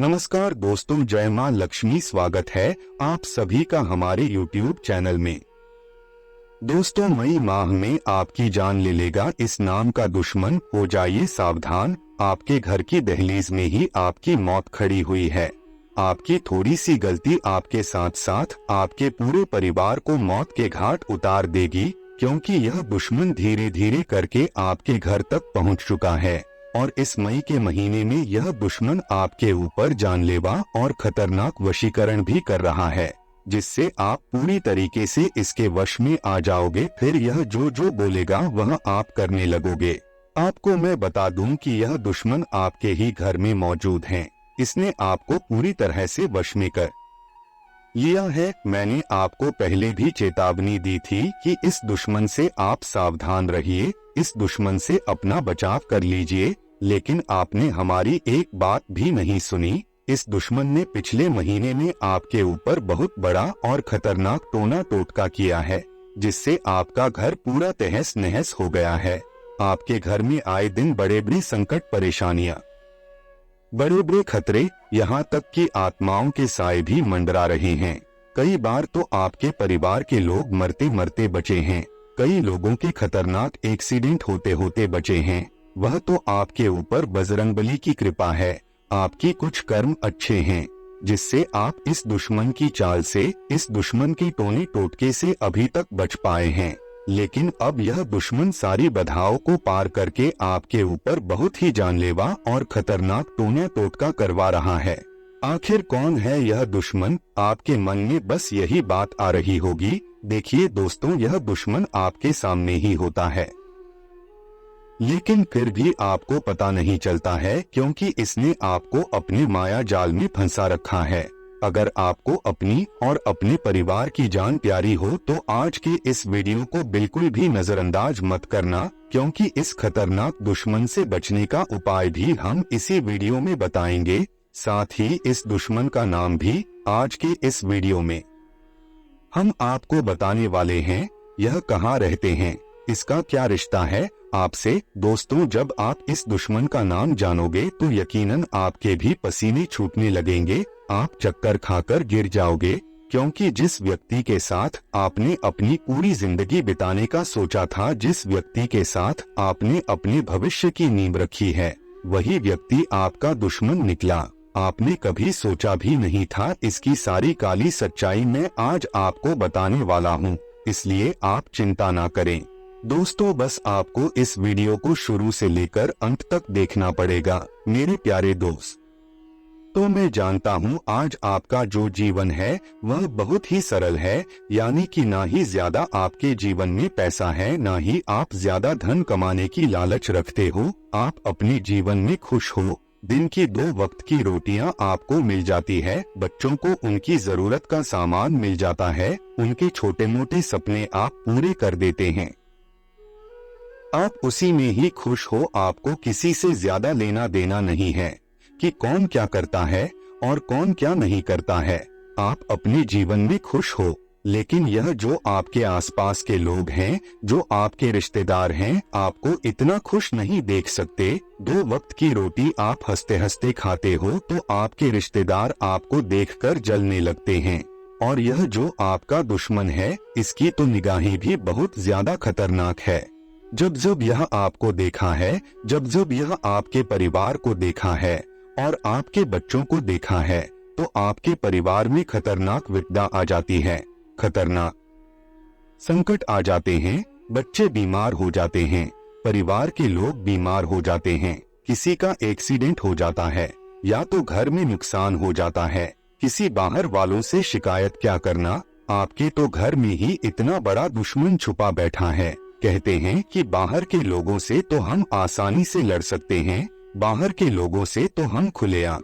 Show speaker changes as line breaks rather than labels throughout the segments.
नमस्कार दोस्तों, जय मां लक्ष्मी। स्वागत है आप सभी का हमारे YouTube चैनल में। दोस्तों, मई माह में आपकी जान ले लेगा इस नाम का दुश्मन। हो जाइए सावधान, आपके घर की दहलीज में ही आपकी मौत खड़ी हुई है। आपकी थोड़ी सी गलती आपके साथ साथ आपके पूरे परिवार को मौत के घाट उतार देगी, क्योंकि यह दुश्मन धीरे धीरे करके आपके घर तक पहुंच चुका है। और इस मई के महीने में यह दुश्मन आपके ऊपर जानलेवा और खतरनाक वशीकरण भी कर रहा है, जिससे आप पूरी तरीके से इसके वश में आ जाओगे। फिर यह जो जो बोलेगा वह आप करने लगोगे। आपको मैं बता दूं कि यह दुश्मन आपके ही घर में मौजूद है। इसने आपको पूरी तरह से वश में कर लिया है। मैंने आपको पहले भी चेतावनी दी थी कि इस दुश्मन से आप सावधान रहिए, इस दुश्मन से अपना बचाव कर लीजिए, लेकिन आपने हमारी एक बात भी नहीं सुनी। इस दुश्मन ने पिछले महीने में आपके ऊपर बहुत बड़ा और खतरनाक टोना टोटका किया है, जिससे आपका घर पूरा तहस नहस हो गया है। आपके घर में आए दिन बड़े बड़े संकट, परेशानियां, बड़े बड़े खतरे, यहाँ तक कि आत्माओं के साए भी मंडरा रहे हैं। कई बार तो आपके परिवार के लोग मरते मरते बचे हैं। कई लोगों के खतरनाक एक्सीडेंट होते होते बचे हैं। वह तो आपके ऊपर बजरंगबली की कृपा है। आपकी कुछ कर्म अच्छे हैं, जिससे आप इस दुश्मन की चाल से, इस दुश्मन के टोने टोटके से अभी तक बच पाए हैं। लेकिन अब यह दुश्मन सारी बाधाओं को पार करके आपके ऊपर बहुत ही जानलेवा और खतरनाक टोना टोटका करवा रहा है। आखिर कौन है यह दुश्मन? आपके मन में बस यही बात आ रही होगी। देखिए दोस्तों, यह दुश्मन आपके सामने ही होता है, लेकिन फिर भी आपको पता नहीं चलता है, क्योंकि इसने आपको अपने माया जाल में फंसा रखा है। अगर आपको अपनी और अपने परिवार की जान प्यारी हो तो आज के इस वीडियो को बिल्कुल भी नजरअंदाज मत करना, क्योंकि इस खतरनाक दुश्मन से बचने का उपाय भी हम इसी वीडियो में बताएंगे। साथ ही इस दुश्मन का नाम भी आज के इस वीडियो में हम आपको बताने वाले हैं। यह कहाँ रहते हैं, इसका क्या रिश्ता है आपसे? दोस्तों, जब आप इस दुश्मन का नाम जानोगे तो यकीनन आपके भी पसीने छूटने लगेंगे। आप चक्कर खाकर गिर जाओगे, क्योंकि जिस व्यक्ति के साथ आपने अपनी पूरी जिंदगी बिताने का सोचा था, जिस व्यक्ति के साथ आपने अपने भविष्य की नींव रखी है, वही व्यक्ति आपका दुश्मन निकला। आपने कभी सोचा भी नहीं था। इसकी सारी काली सच्चाई मैं आज आपको बताने वाला हूँ, इसलिए आप चिंता ना करें। दोस्तों, बस आपको इस वीडियो को शुरू से लेकर अंत तक देखना पड़ेगा मेरे प्यारे दोस्त। तो मैं जानता हूँ आज आपका जो जीवन है वह बहुत ही सरल है, यानी कि ना ही ज्यादा आपके जीवन में पैसा है, ना ही आप ज्यादा धन कमाने की लालच रखते हो। आप अपने जीवन में खुश हो। दिन की 2 वक्त की रोटियां आपको मिल जाती है, बच्चों को उनकी जरूरत का सामान मिल जाता है, उनके छोटे मोटे सपने आप पूरे कर देते हैं। आप उसी में ही खुश हो। आपको किसी से ज्यादा लेना देना नहीं है कि कौन क्या करता है और कौन क्या नहीं करता है। आप अपने जीवन में खुश हो। लेकिन यह जो आपके आसपास के लोग हैं, जो आपके रिश्तेदार हैं, आपको इतना खुश नहीं देख सकते। 2 वक्त की रोटी आप हंसते हंसते खाते हो तो आपके रिश्तेदार आपको देखकर जलने लगते हैं। और यह जो आपका दुश्मन है, इसकी तो निगाहें भी बहुत ज्यादा खतरनाक है। जब जब यह आपको देखा है, जब जब यह आपके परिवार को देखा है और आपके बच्चों को देखा है, तो आपके परिवार में खतरनाक विपदा आ जाती है, खतरनाक संकट आ जाते हैं। बच्चे बीमार हो जाते हैं, परिवार के लोग बीमार हो जाते हैं, किसी का एक्सीडेंट हो जाता है, या तो घर में नुकसान हो जाता है। किसी बाहर वालों से शिकायत क्या करना, आपके तो घर में ही इतना बड़ा दुश्मन छुपा बैठा है। कहते हैं कि बाहर के लोगों से तो हम आसानी से लड़ सकते हैं, बाहर के लोगों से तो हम खुलेआम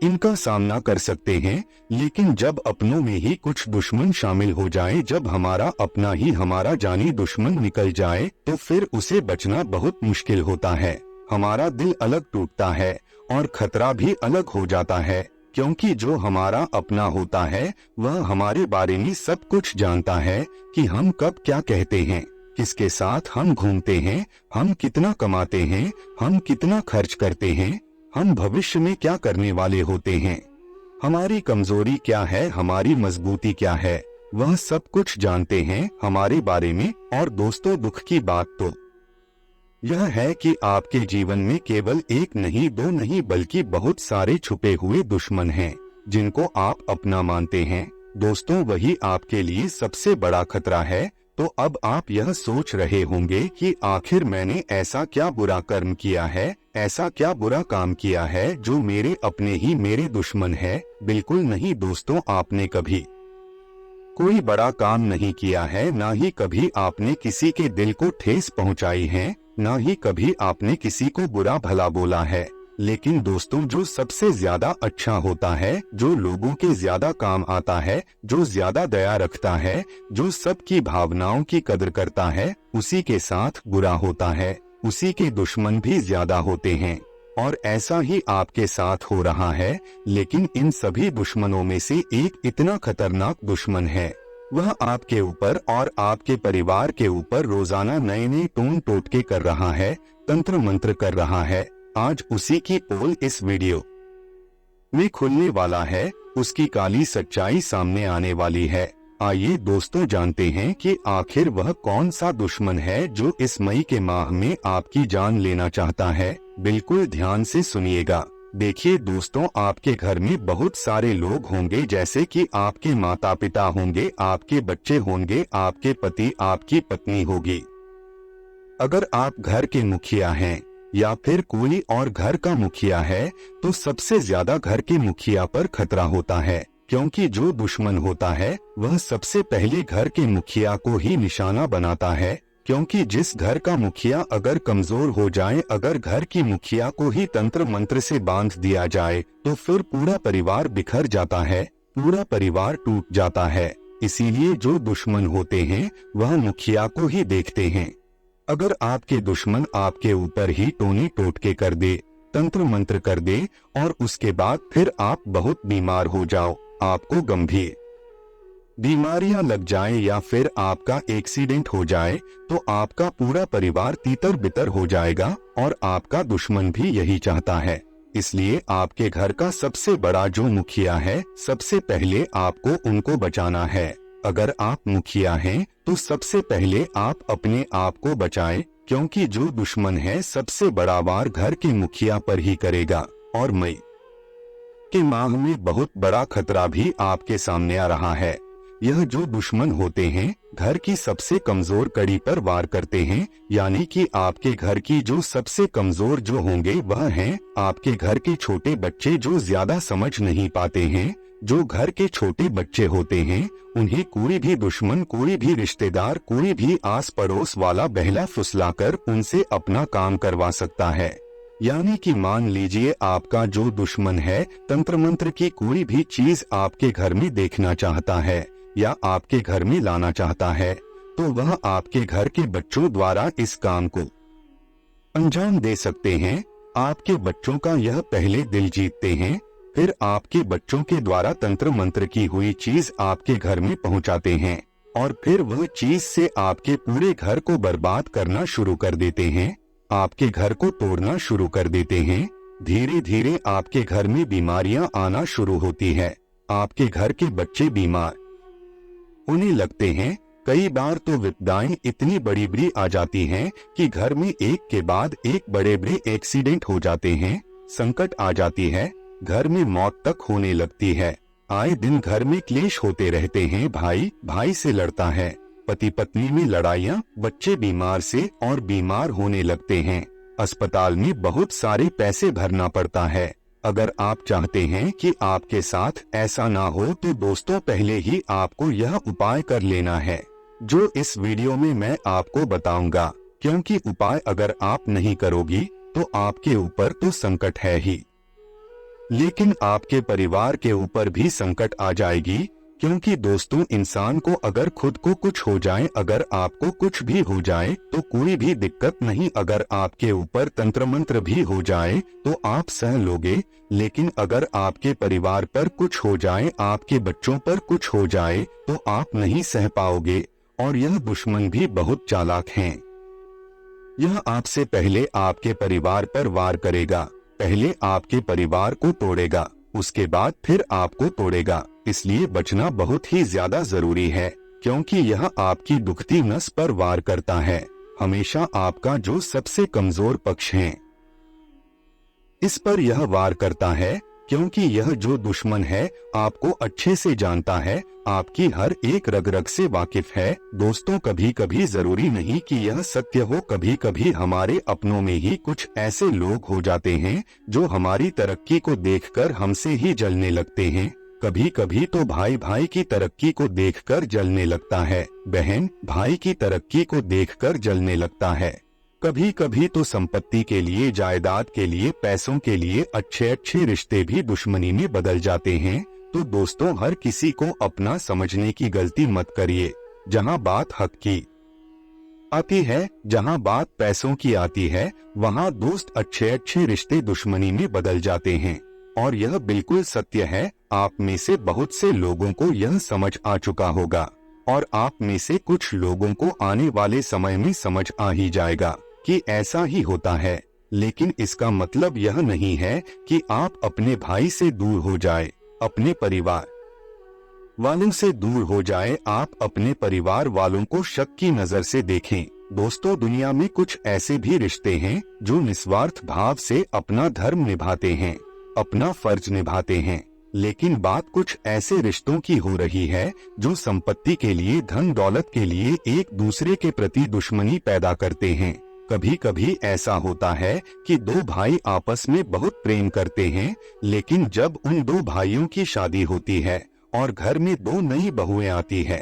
इनका सामना कर सकते हैं, लेकिन जब अपनों में ही कुछ दुश्मन शामिल हो जाए, जब हमारा अपना ही हमारा जानी दुश्मन निकल जाए, तो फिर उसे बचना बहुत मुश्किल होता है। हमारा दिल अलग टूटता है और खतरा भी अलग हो जाता है, क्योंकि जो हमारा अपना होता है वह हमारे बारे में सब कुछ जानता है कि हम कब क्या कहते हैं, किसके साथ हम घूमते हैं, हम कितना कमाते हैं, हम कितना खर्च करते हैं, हम भविष्य में क्या करने वाले होते हैं, हमारी कमजोरी क्या है, हमारी मजबूती क्या है, वह सब कुछ जानते हैं हमारे बारे में। और दोस्तों, दुख की बात तो यह है कि आपके जीवन में केवल एक नहीं, दो नहीं, बल्कि बहुत सारे छुपे हुए दुश्मन हैं जिनको आप अपना मानते हैं। दोस्तों, वही आपके लिए सबसे बड़ा खतरा है। तो अब आप यह सोच रहे होंगे कि आखिर मैंने ऐसा क्या बुरा कर्म किया है, ऐसा क्या बुरा काम किया है जो मेरे अपने ही मेरे दुश्मन है। बिल्कुल नहीं दोस्तों, आपने कभी कोई बड़ा काम नहीं किया है, ना ही कभी आपने किसी के दिल को ठेस पहुंचाई है, ना ही कभी आपने किसी को बुरा भला बोला है। लेकिन दोस्तों, जो सबसे ज्यादा अच्छा होता है, जो लोगों के ज्यादा काम आता है, जो ज्यादा दया रखता है, जो सबकी भावनाओं की कदर करता है, उसी के साथ बुरा होता है, उसी के दुश्मन भी ज्यादा होते हैं। और ऐसा ही आपके साथ हो रहा है। लेकिन इन सभी दुश्मनों में से एक इतना खतरनाक दुश्मन है, वह आपके ऊपर और आपके परिवार के ऊपर रोजाना नए नए टोन टोटके कर रहा है, तंत्र मंत्र कर रहा है। आज उसी की पोल इस वीडियो में खुलने वाला है, उसकी काली सच्चाई सामने आने वाली है। आइए दोस्तों, जानते हैं कि आखिर वह कौन सा दुश्मन है जो इस मई के माह में आपकी जान लेना चाहता है। बिल्कुल ध्यान से सुनिएगा। देखिए दोस्तों, आपके घर में बहुत सारे लोग होंगे, जैसे कि आपके माता पिता होंगे, आपके बच्चे होंगे, आपके पति, आपकी पत्नी होगी। अगर आप घर के मुखिया हैं या फिर कोई और घर का मुखिया है, तो सबसे ज्यादा घर के मुखिया पर खतरा होता है, क्योंकि जो दुश्मन होता है वह सबसे पहले घर के मुखिया को ही निशाना बनाता है। क्योंकि जिस घर का मुखिया अगर कमजोर हो जाए, अगर घर की मुखिया को ही तंत्र मंत्र से बांध दिया जाए, तो फिर पूरा परिवार बिखर जाता है, पूरा परिवार टूट जाता है। इसीलिए जो दुश्मन होते हैं वह मुखिया को ही देखते हैं। अगर आपके दुश्मन आपके ऊपर ही टोने टोटके कर दे, तंत्र मंत्र कर दे, और उसके बाद फिर आप बहुत बीमार हो जाओ, आपको गंभीर बीमारियां लग जाए या फिर आपका एक्सीडेंट हो जाए, तो आपका पूरा परिवार तीतर बितर हो जाएगा। और आपका दुश्मन भी यही चाहता है। इसलिए आपके घर का सबसे बड़ा जो मुखिया है, सबसे पहले आपको उनको बचाना है। अगर आप मुखिया हैं तो सबसे पहले आप अपने आप को बचाएं, क्योंकि जो दुश्मन है सबसे बड़ा वार घर के मुखिया पर ही करेगा। और मई के माह में बहुत बड़ा खतरा भी आपके सामने आ रहा है। यह जो दुश्मन होते हैं घर की सबसे कमजोर कड़ी पर वार करते हैं, यानी कि आपके घर की जो सबसे कमजोर जो होंगे वह हैं आपके घर के छोटे बच्चे, जो ज्यादा समझ नहीं पाते हैं। जो घर के छोटे बच्चे होते हैं उन्हें कोई भी दुश्मन, कोई भी रिश्तेदार, कोई भी आस पड़ोस वाला बहला फुसलाकर उनसे अपना काम करवा सकता है। यानी कि मान लीजिए आपका जो दुश्मन है तंत्र मंत्र की कोई भी चीज आपके घर में देखना चाहता है या आपके घर में लाना चाहता है, तो वह आपके घर के बच्चों द्वारा इस काम को अंजाम दे सकते हैं। आपके बच्चों का यह पहले दिल जीतते हैं, फिर आपके बच्चों के द्वारा तंत्र मंत्र की हुई चीज आपके घर में पहुंचाते हैं, और फिर वह चीज से आपके पूरे घर को बर्बाद करना शुरू कर देते हैं, आपके घर को तोड़ना शुरू कर देते हैं। धीरे धीरे आपके घर में बीमारियां आना शुरू होती है, आपके घर के बच्चे बीमार होने लगते हैं। कई बार तो विपदाएं इतनी बड़ी बड़ी आ जाती हैं कि घर में एक के बाद एक बड़े बड़े एक्सीडेंट हो जाते हैं, संकट आ जाती है, घर में मौत तक होने लगती है। आए दिन घर में क्लेश होते रहते हैं, भाई भाई से लड़ता है, पति पत्नी में लड़ाइयाँ, बच्चे बीमार से और बीमार होने लगते हैं, अस्पताल में बहुत सारे पैसे भरना पड़ता है। अगर आप चाहते हैं कि आपके साथ ऐसा ना हो, तो दोस्तों पहले ही आपको यह उपाय कर लेना है जो इस वीडियो में मैं आपको बताऊंगा, क्योंकि उपाय अगर आप नहीं करोगी तो आपके ऊपर तो संकट है ही, लेकिन आपके परिवार के ऊपर भी संकट आ जाएगी। क्योंकि दोस्तों, इंसान को अगर खुद को कुछ हो जाए, अगर आपको कुछ भी हो जाए तो कोई भी दिक्कत नहीं। अगर आपके ऊपर तंत्र मंत्र भी हो जाए तो आप सह लोगे, लेकिन अगर आपके परिवार पर कुछ हो जाए, आपके बच्चों पर कुछ हो जाए, तो आप नहीं सह पाओगे। और यह दुश्मन भी बहुत चालाक हैं, यह आपसे पहले आपके परिवार पर वार करेगा, पहले आपके परिवार को तोड़ेगा, उसके बाद फिर आपको तोड़ेगा। इसलिए बचना बहुत ही ज्यादा जरूरी है, क्योंकि यह आपकी दुखती नस पर वार करता है, हमेशा आपका जो सबसे कमजोर पक्ष है इस पर यह वार करता है, क्योंकि यह जो दुश्मन है आपको अच्छे से जानता है, आपकी हर एक रग रग से वाकिफ है। दोस्तों, कभी कभी जरूरी नहीं कि यह सत्य हो, कभी कभी हमारे अपनों में ही कुछ ऐसे लोग हो जाते हैं जो हमारी तरक्की को देखकर हमसे ही जलने लगते हैं। कभी कभी तो भाई भाई की तरक्की को देखकर जलने लगता है, बहन भाई की तरक्की को देखकर जलने लगता है। कभी कभी तो संपत्ति के लिए, जायदाद के लिए, पैसों के लिए अच्छे अच्छे रिश्ते भी दुश्मनी में बदल जाते हैं। तो दोस्तों, हर किसी को अपना समझने की गलती मत करिए। जहां बात हक की आती है, जहां बात पैसों की आती है, वहां दोस्त अच्छे अच्छे रिश्ते दुश्मनी में बदल जाते हैं। और यह बिल्कुल सत्य है। आप में से बहुत से लोगों को यह समझ आ चुका होगा, और आप में से कुछ लोगों को आने वाले समय में समझ आ ही जाएगा कि ऐसा ही होता है। लेकिन इसका मतलब यह नहीं है कि आप अपने भाई से दूर हो जाए, अपने परिवार वालों से दूर हो जाए। आप अपने परिवार वालों को शक की नजर से देखें। दोस्तों, दुनिया में कुछ ऐसे भी रिश्ते हैं जो निस्वार्थ भाव से अपना धर्म निभाते हैं, अपना फर्ज निभाते हैं। लेकिन बात कुछ ऐसे रिश्तों की हो रही है जो संपत्ति के लिए, धन दौलत के लिए एक दूसरे के प्रति दुश्मनी पैदा करते हैं। कभी कभी ऐसा होता है कि दो भाई आपस में बहुत प्रेम करते हैं, लेकिन जब उन दो भाइयों की शादी होती है और घर में दो नई बहुएं आती है,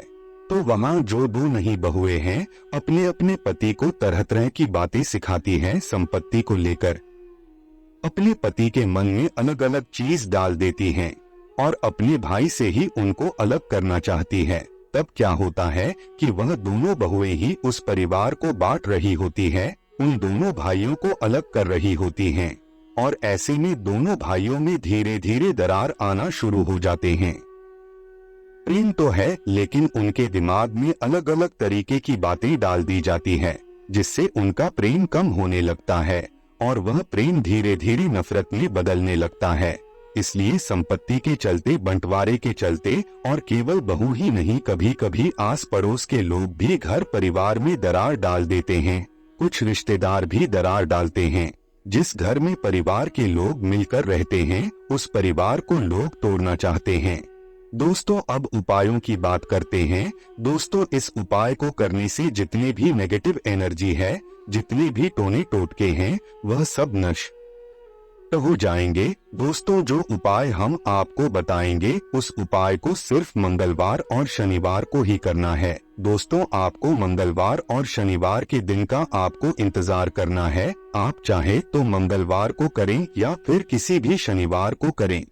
तो वहाँ जो दो नई बहुएं हैं अपने अपने पति को तरह तरह की बातें सिखाती हैं संपत्ति को लेकर। अपने पति के मन में अलग अलग चीज डाल देती हैं और अपने भाई से ही उनको अलग करना चाहती है। तब क्या होता है कि वह दोनों बहुएं ही उस परिवार को बांट रही होती है, उन दोनों भाइयों को अलग कर रही होती हैं, और ऐसे में दोनों भाइयों में धीरे धीरे दरार आना शुरू हो जाते हैं। प्रेम तो है, लेकिन उनके दिमाग में अलग अलग तरीके की बातें डाल दी जाती है, जिससे उनका प्रेम कम होने लगता है और वह प्रेम धीरे धीरे नफरत में बदलने लगता है। इसलिए संपत्ति के चलते, बंटवारे के चलते, और केवल बहू ही नहीं, कभी कभी आस पड़ोस के लोग भी घर परिवार में दरार डाल देते हैं। कुछ रिश्तेदार भी दरार डालते हैं। जिस घर में परिवार के लोग मिलकर रहते हैं, उस परिवार को लोग तोड़ना चाहते हैं। दोस्तों, अब उपायों की बात करते हैं। दोस्तों, इस उपाय को करने से जितने भी नेगेटिव एनर्जी है, जितने भी टोने टोटके हैं, वह सब नष्ट हो जाएंगे। दोस्तों, जो उपाय हम आपको बताएंगे, उस उपाय को सिर्फ मंगलवार और शनिवार को ही करना है। दोस्तों, आपको मंगलवार और शनिवार के दिन का आपको इंतजार करना है। आप चाहे तो मंगलवार को करें या फिर किसी भी शनिवार को करें।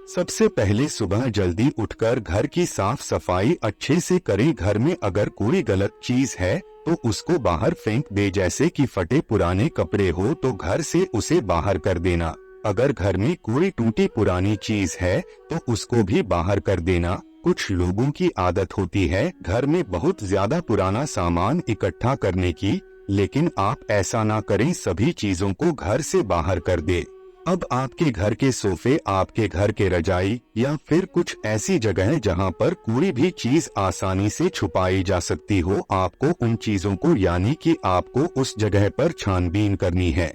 सबसे पहले सुबह जल्दी उठकर घर की साफ सफाई अच्छे से करें। घर में अगर कोई गलत चीज है तो उसको बाहर फेंक दे, जैसे कि फटे पुराने कपड़े हो तो घर से उसे बाहर कर देना। अगर घर में कोई टूटी पुरानी चीज है तो उसको भी बाहर कर देना। कुछ लोगों की आदत होती है घर में बहुत ज्यादा पुराना सामान इकट्ठा करने की, लेकिन आप ऐसा ना करें, सभी चीजों को घर से बाहर कर दे। अब आपके घर के सोफे, आपके घर के रजाई या फिर कुछ ऐसी जगह है जहां पर कोई भी चीज आसानी से छुपाई जा सकती हो, आपको उन चीजों को, यानी कि आपको उस जगह पर छानबीन करनी है।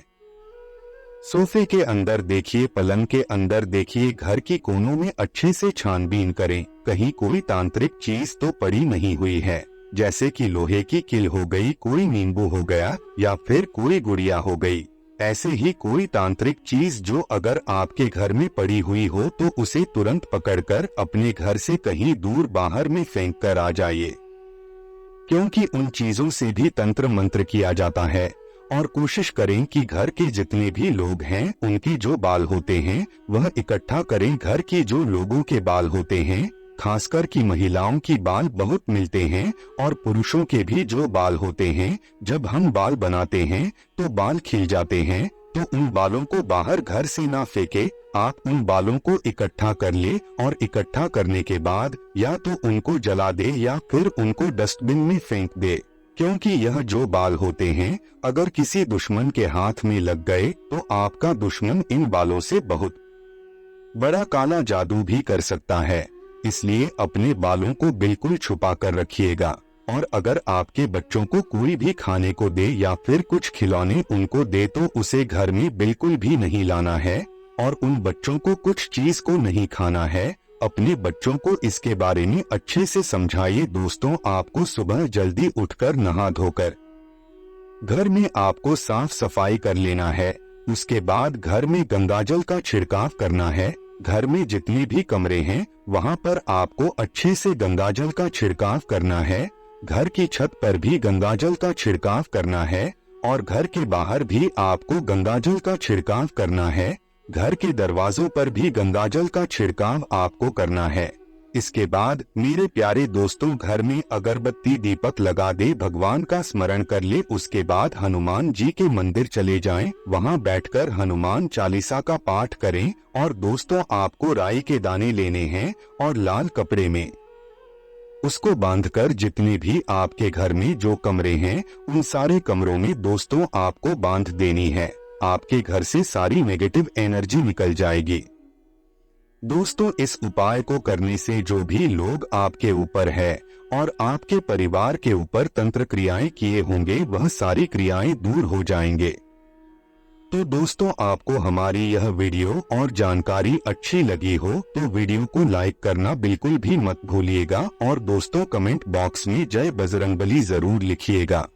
सोफे के अंदर देखिए, पलंग के अंदर देखिए, घर की कोनों में अच्छे से छानबीन करें। कहीं कोई तांत्रिक चीज तो पड़ी नहीं हुई है, जैसे कि लोहे की किल हो गई, कोई नींबू हो गया या फिर कोई गुड़िया हो गई। ऐसे ही कोई तांत्रिक चीज जो अगर आपके घर में पड़ी हुई हो तो उसे तुरंत पकड़कर अपने घर से कहीं दूर बाहर में फेंक कर आ जाइए, क्योंकि उन चीजों से भी तंत्र मंत्र किया जाता है। और कोशिश करें कि घर के जितने भी लोग हैं उनके जो बाल होते हैं वह इकट्ठा करें। घर की जो लोगों के बाल होते हैं, खासकर कि महिलाओं की बाल बहुत मिलते हैं, और पुरुषों के भी जो बाल होते हैं, जब हम बाल बनाते हैं तो बाल खिल जाते हैं, तो उन बालों को बाहर घर से ना फेंके, आप उन बालों को इकट्ठा कर ले और इकट्ठा करने के बाद या तो उनको जला दे या फिर उनको डस्टबिन में फेंक दे, क्योंकि यह जो बाल होते हैं अगर किसी दुश्मन के हाथ में लग गए तो आपका दुश्मन इन बालों से बहुत बड़ा काला जादू भी कर सकता है। इसलिए अपने बालों को बिल्कुल छुपा कर रखिएगा। और अगर आपके बच्चों को कोई भी खाने को दे या फिर कुछ खिलौने उनको दे तो उसे घर में बिल्कुल भी नहीं लाना है और उन बच्चों को कुछ चीज को नहीं खाना है। अपने बच्चों को इसके बारे में अच्छे से समझाइए। दोस्तों, आपको सुबह जल्दी उठकर नहा धोकर घर में आपको साफ सफाई कर लेना है। उसके बाद घर में गंगाजल का छिड़काव करना है। घर में जितने भी कमरे हैं वहां पर आपको अच्छे से गंगाजल का छिड़काव करना है। घर की छत पर भी गंगाजल का छिड़काव करना है और घर के बाहर भी आपको गंगाजल का छिड़काव करना है। घर के दरवाजों पर भी गंगाजल का छिड़काव आपको करना है। इसके बाद मेरे प्यारे दोस्तों, घर में अगरबत्ती दीपक लगा दे, भगवान का स्मरण कर ले। उसके बाद हनुमान जी के मंदिर चले जाएं, वहां बैठकर हनुमान चालीसा का पाठ करें। और दोस्तों, आपको राई के दाने लेने हैं और लाल कपड़े में उसको बांधकर जितने भी आपके घर में जो कमरे हैं उन सारे कमरों में दोस्तों आपको बांध देनी है। आपके घर से सारी नेगेटिव एनर्जी निकल जाएगी। दोस्तों, इस उपाय को करने से जो भी लोग आपके ऊपर है और आपके परिवार के ऊपर तंत्र क्रियाएं किए होंगे वह सारी क्रियाएं दूर हो जाएंगे। तो दोस्तों, आपको हमारी यह वीडियो और जानकारी अच्छी लगी हो तो वीडियो को लाइक करना बिल्कुल भी मत भूलिएगा और दोस्तों कमेंट बॉक्स में जय बजरंगबली जरूर लिखिएगा।